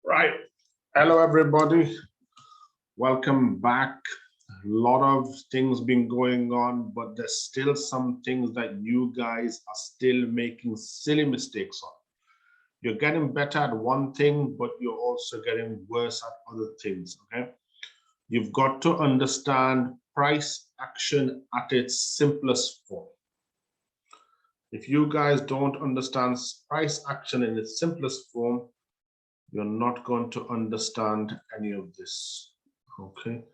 Right. Hello, everybody. Welcome back. A lot of things been going on, but there's still some things that you guys are still making silly mistakes on. You're getting better at one thing, but you're also getting worse at other things. Okay. You've got to understand price action at its simplest form. If you guys don't understand price action in its simplest form, you're not going to understand any of this. Okay,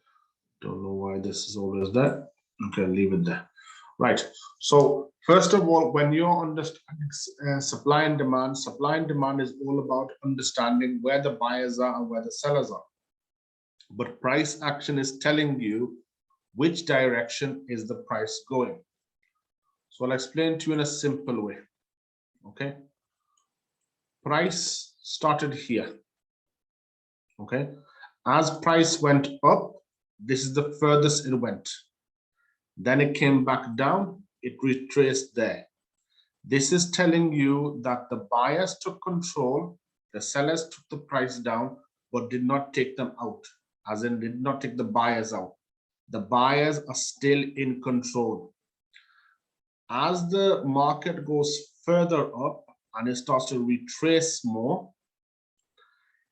don't know why this is always there. Okay, leave it there. Right, so first of all, when you're understanding supply and demand is all about understanding where the buyers are and where the sellers are. But price action is telling you which direction is the price going. So I'll explain to you in a simple way. Okay, price started here. Okay, as price went up, this is the furthest it went. Then it came back down, it retraced there. This is telling you that the buyers took control, the sellers took the price down, but did not take them out, as in did not take the buyers out. The buyers are still in control. As the market goes further up and it starts to retrace more,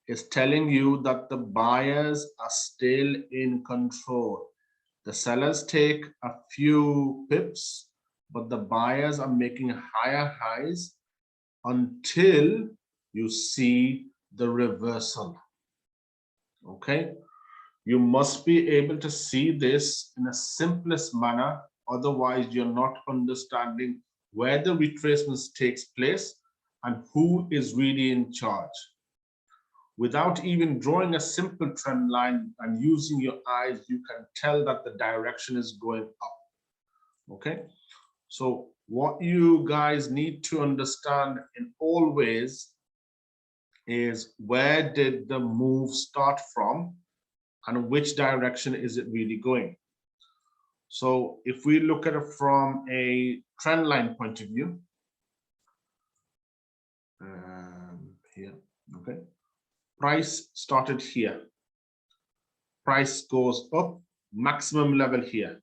is telling you that the buyers are still in control. The sellers take a few pips, but the buyers are making higher highs until you see the reversal. Okay, you must be able to see this in a simplest manner, otherwise you're not understanding where the retracements takes place and who is really in charge. Without even drawing a simple trend line and using your eyes, you can tell that the direction is going up. Okay, so what you guys need to understand in all ways is where did the move start from and which direction is it really going. So if we look at it from a trend line point of view, here, okay, price started here. Price goes up, maximum level here.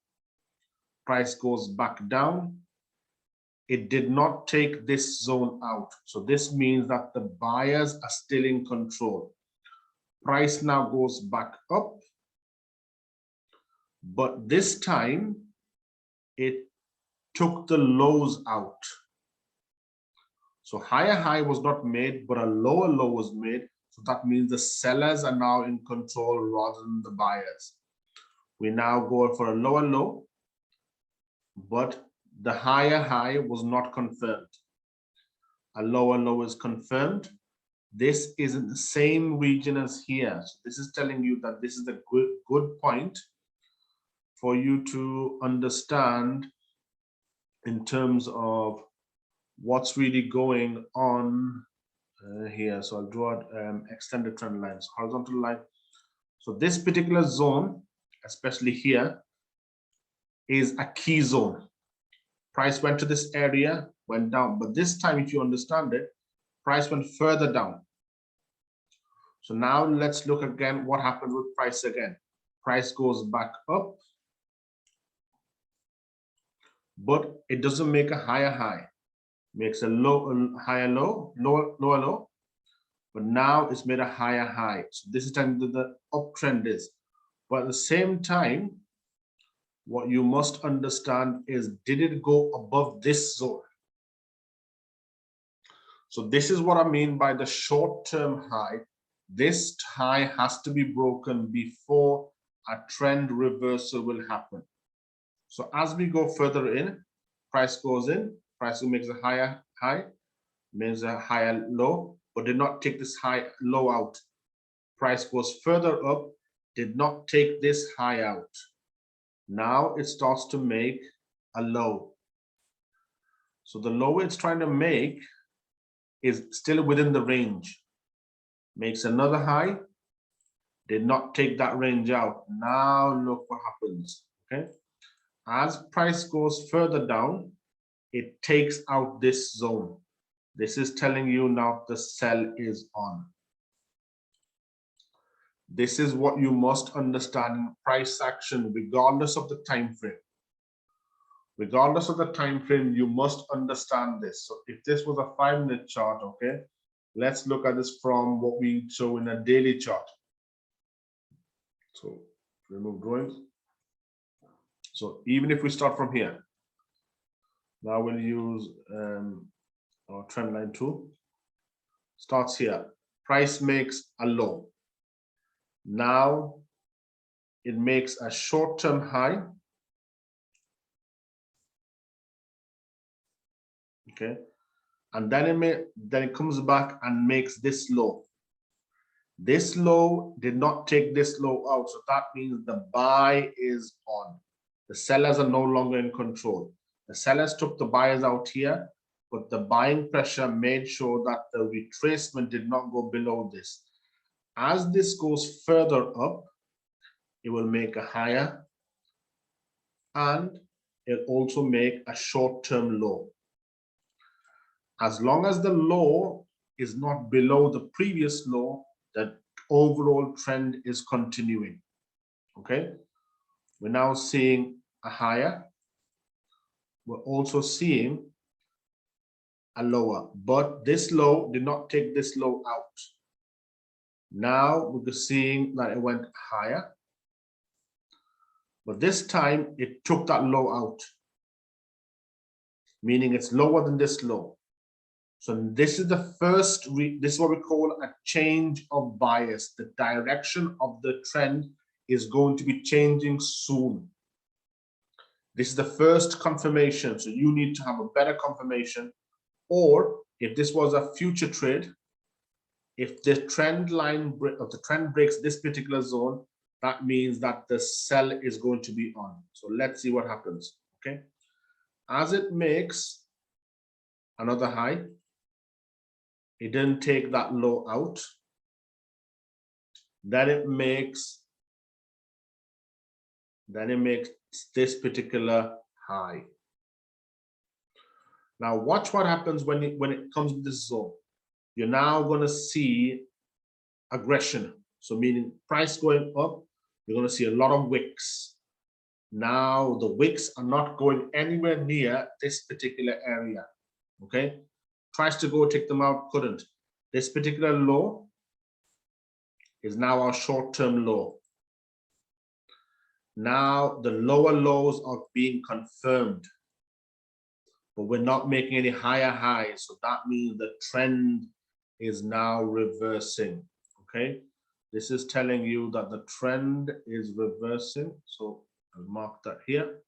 Price goes back down. It did not take this zone out. So this means that the buyers are still in control. Price now goes back up, but this time it took the lows out. So higher high was not made, but a lower low was made. So that means the sellers are now in control rather than the buyers. We now go for a lower low, but the higher high was not confirmed. A lower low is confirmed. This is in the same region as here. So this is telling you that this is a good point for you to understand in terms of what's really going on here. So I'll draw extended trend lines, horizontal line. So this particular zone, especially here, is a key zone. Price went to this area, went down, but this time, if you understand it, price went further down. So now let's look again what happened with price again. Price goes back up, but it doesn't make a higher high. Makes a low, a higher low, lower low, but now it's made a higher high. So this is telling you the uptrend is. But at the same time, what you must understand is, did it go above this zone? So this is what I mean by the short-term high. This high has to be broken before a trend reversal will happen. So as we go further in, price goes in, price makes a higher high, makes a higher low, but did not take this high low out. Price goes further up, did not take this high out. Now it starts to make a low. So the low it's trying to make is still within the range. Makes another high, did not take that range out. Now look what happens. Okay, as price goes further down, it takes out this zone. This is telling you now the sell is on. This is what you must understand in price action, regardless of the time frame. Regardless of the time frame, you must understand this. So if this was a 5-minute chart, okay, let's look at this from what we show in a daily chart. So remove drawings. So even if we start from here, now we'll use our trend line tool. Starts here. Price makes a low. Now it makes a short-term high. Okay, and then it comes back and makes this low. This low did not take this low out, so that means the buy is on. The sellers are no longer in control. The sellers took the buyers out here, but the buying pressure made sure that the retracement did not go below this. As this goes further up, it will make a higher, and it also make a short-term low. As long as the low is not below the previous low, the overall trend is continuing. Okay, we're now seeing a higher. We're also seeing a lower, but this low did not take this low out. Now we're seeing that it went higher, but this time it took that low out, meaning it's lower than this low. So this is the first, this is what we call a change of bias. The direction of the trend is going to be changing soon. This is the first confirmation. So you need to have a better confirmation. Or if this was a future trade, if the trend line of the trend breaks this particular zone, that means that the sell is going to be on. So let's see what happens. Okay. As it makes another high, it didn't take that low out. Then it makes this particular high. Now watch what happens when it comes to this zone. You're now going to see aggression. So meaning price going up, you're going to see a lot of wicks. Now the wicks are not going anywhere near this particular area. Okay. Tries to go take them out, couldn't. This particular low is now our short-term low. Now the lower lows are being confirmed, but we're not making any higher highs. So that means the trend is now reversing. Okay. This is telling you that the trend is reversing. So I'll mark that here.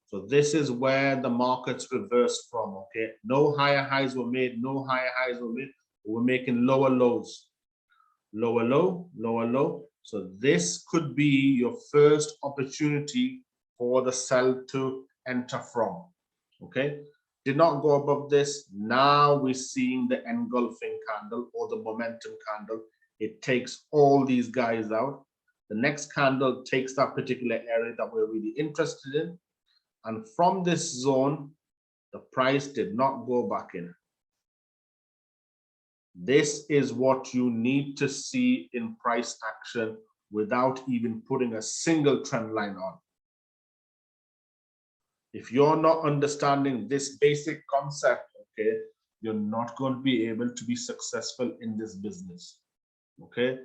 So this is where the markets reverse from, okay? No higher highs were made, no higher highs were made. We're making lower lows, lower low, lower low. So this could be your first opportunity for the sell to enter from, okay? Did not go above this. Now we're seeing the engulfing candle or the momentum candle. It takes all these guys out. The next candle takes that particular area that we're really interested in. And from this zone, the price did not go back in. This is what you need to see in price action without even putting a single trend line on. If you're not understanding this basic concept, okay, you're not going to be able to be successful in this business, okay?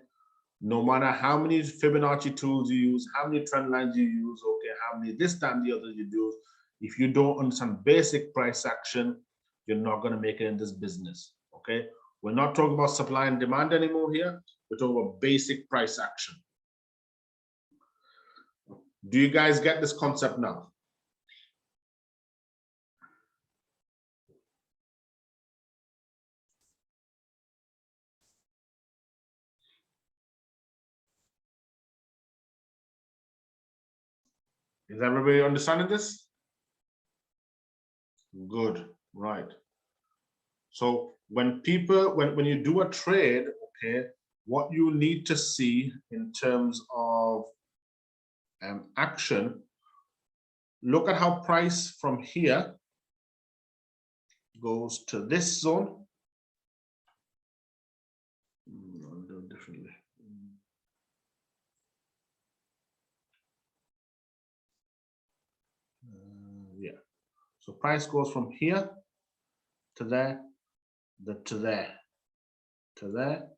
No matter how many Fibonacci tools you use, how many trend lines you use, okay, how many this time the other you do, if you don't understand basic price action, you're not going to make it in this business, okay? We're not talking about supply and demand anymore here. We're talking about basic price action. Do you guys get this concept now? Is everybody understanding this? Good, right. So when you do a trade, okay, what you need to see in terms of action, look at how price from here goes to this zone. So price goes from here to there, to there, to there,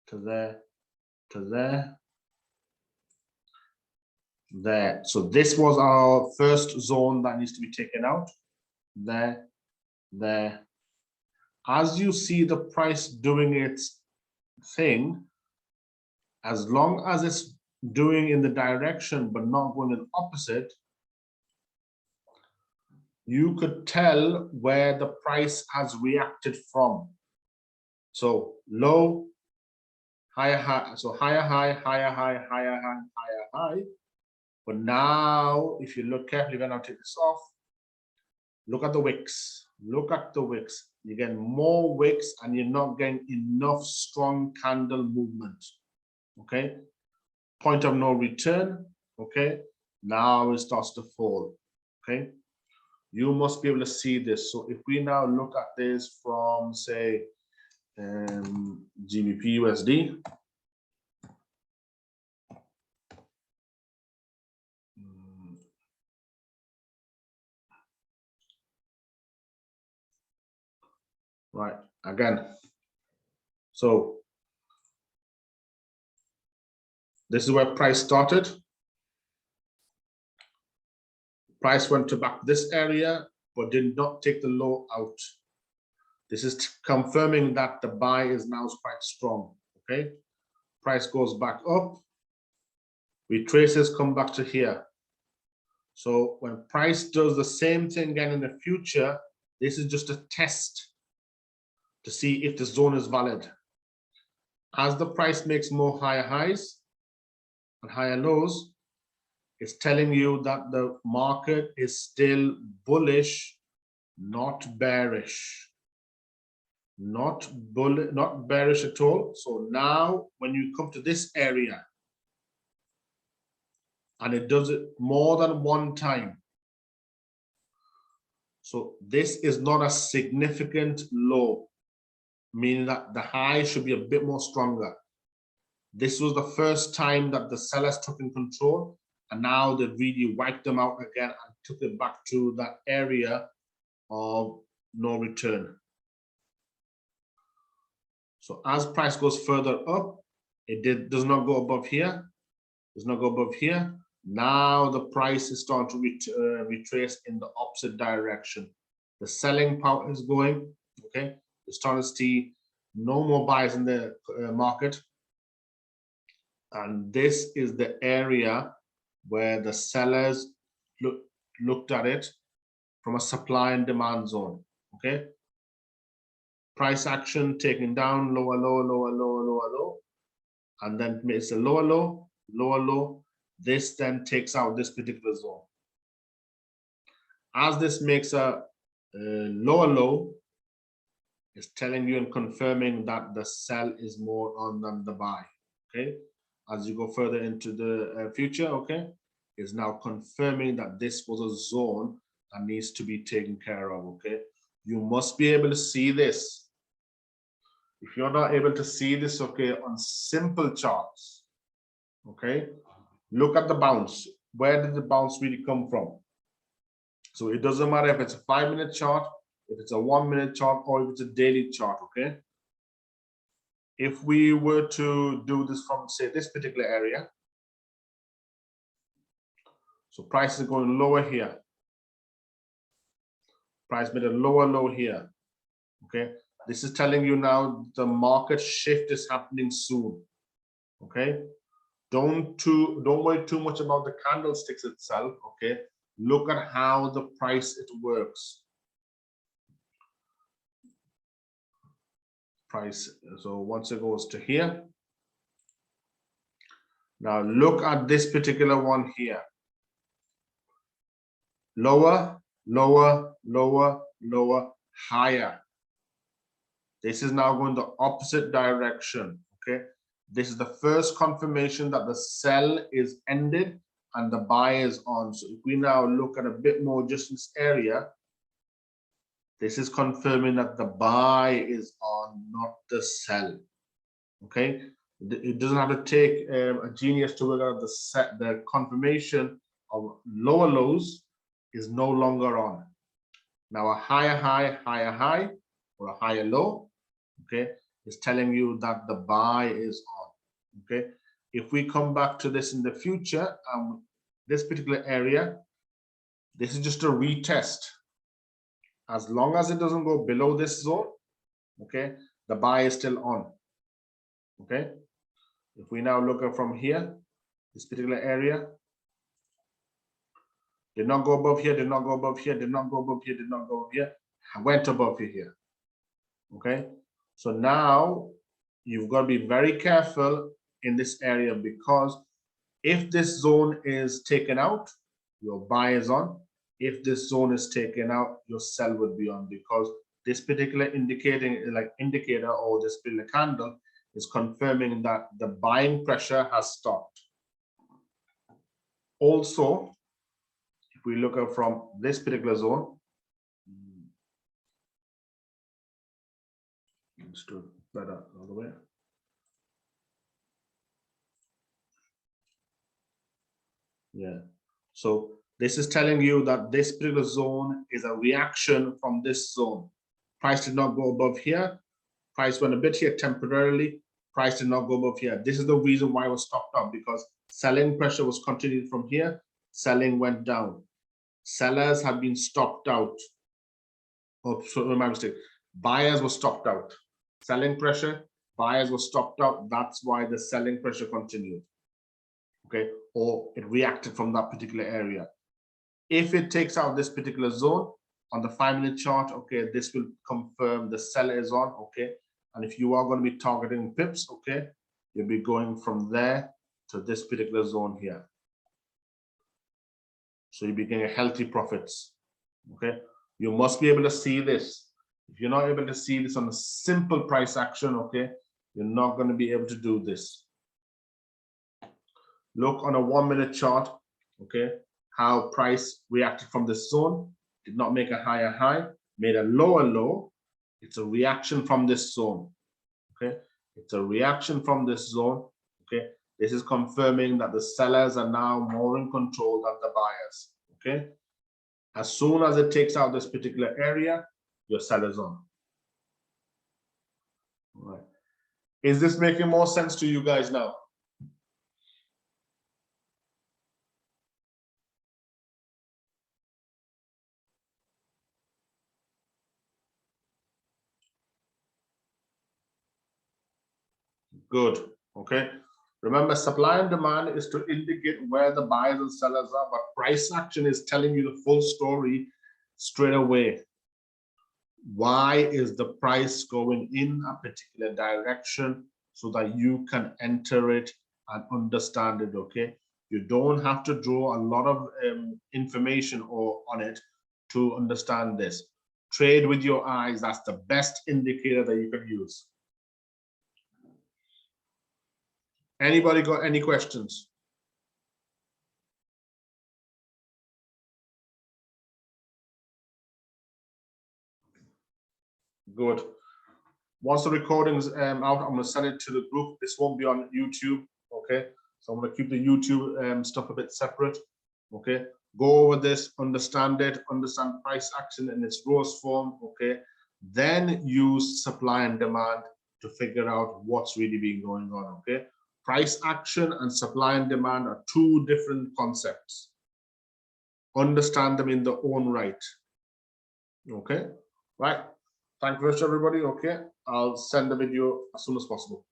to there, to there, there. So this was our first zone that needs to be taken out. There, there. As you see the price doing its thing, as long as it's doing in the direction but not going in opposite, you could tell where the price has reacted from. So low, higher high, so higher high, higher high, higher high, higher high. But now, if you look carefully, when I take this off, look at the wicks. Look at the wicks. You get more wicks and you're not getting enough strong candle movement. Okay. Point of no return. Okay. Now it starts to fall. Okay. You must be able to see this. So if we now look at this from, say, GBP USD. Right, again. So this is where price started. Price went to back this area, but did not take the low out. This is confirming that the buy is now quite strong. Okay, price goes back up, retraces, come back to here. So when price does the same thing again in the future, this is just a test to see if the zone is valid. As the price makes more higher highs and higher lows, it's telling you that the market is still bullish, not bearish. Not bullish, not bearish at all. So now when you come to this area and it does it more than one time, so this is not a significant low, meaning that the high should be a bit more stronger. This was the first time that the sellers took in control, and now they really wiped them out again and took it back to that area of no return. So as price goes further up, it does not go above here, does not go above here. Now the price is starting to retrace in the opposite direction. The selling power is going, okay? You're starting to see no more buyers in the market. And this is the area where the sellers looked at it from a supply and demand zone, okay? Price action taking down, lower, lower, lower, lower, lower, low. And then it's a lower, low, lower, low. This then takes out this particular zone. As this makes a lower low, it's telling you and confirming that the sell is more on than the buy, okay? As you go further into the future, okay, is now confirming that this was a zone that needs to be taken care of, okay? You must be able to see this. If you're not able to see this, okay, on simple charts, okay, look at the bounce. Where did the bounce really come from? So it doesn't matter if it's a 5-minute chart, if it's a 1-minute chart, or if it's a daily chart, okay? If we were to do this from, say, this particular area, so price is going lower here. Price made a lower low here, okay? This is telling you now the market shift is happening soon, okay? Don't worry too much about the candlesticks itself, okay? Look at how the price it works. Price, so once it goes to here, now look at this particular one here. Lower, lower, lower, lower, higher. This is now going the opposite direction, okay? This is the first confirmation that the sell is ended and the buy is on. So if we now look at a bit more just this area, this is confirming that the buy is on, not the sell, okay? It doesn't have to take a genius to work out the confirmation of lower lows is no longer on. Now a higher high, or a higher low, okay, is telling you that the buy is on, okay. If we come back to this in the future, this particular area, this is just a retest. As long as it doesn't go below this zone, okay, the buy is still on, okay. If we now look at from here, this particular area, did not go above here, did not go above here, did not go above here, did not go above here, went above here, okay. So now you've got to be very careful in this area, because if this zone is taken out, your buy is on. If this zone is taken out, your sell would be on, because this particular indicator or this particular candle is confirming that the buying pressure has stopped. Also, if we look at from this particular zone, let's do better all the way. Yeah, so this is telling you that this particular zone is a reaction from this zone. Price did not go above here. Price went a bit here temporarily. Price did not go above here. This is the reason why it was stopped up, because selling pressure was continued from here. Selling went down. Sellers have been stopped out. Oh, sorry, my mistake. Buyers were stopped out. Selling pressure, buyers were stopped out. That's why the selling pressure continued. Okay, or it reacted from that particular area. If it takes out this particular zone on the 5-minute chart, okay, this will confirm the seller is on, okay. And if you are going to be targeting pips, okay, you'll be going from there to this particular zone here. So you'll be getting healthy profits, okay. You must be able to see this. If you're not able to see this on a simple price action, okay, you're not going to be able to do this. Look on a 1-minute chart, okay, how price reacted from this zone. Did not make a higher high, made a lower low. It's a reaction from this zone, okay. It's a reaction from this zone, okay. This is confirming that the sellers are now more in control than the buyers, okay. As soon as it takes out this particular area, your seller's on. All right. Is this making more sense to you guys now? Good, okay. Remember, supply and demand is to indicate where the buyers and sellers are, but price action is telling you the full story straight away. Why is the price going in a particular direction, so that you can enter it and understand it, okay? You don't have to draw a lot of information on it to understand this. Trade with your eyes. That's the best indicator that you can use. Anybody got any questions? Good. Once the recording's out, I'm going to send it to the group. This won't be on YouTube, okay? So I'm going to keep the YouTube stuff a bit separate, okay? Go over this, understand it, understand price action in its rawest form, okay? Then use supply and demand to figure out what's really been going on, okay? Price action and supply and demand are two different concepts. Understand them in their own right, okay? Right. Thank you very much, everybody. Okay, I'll send the video as soon as possible.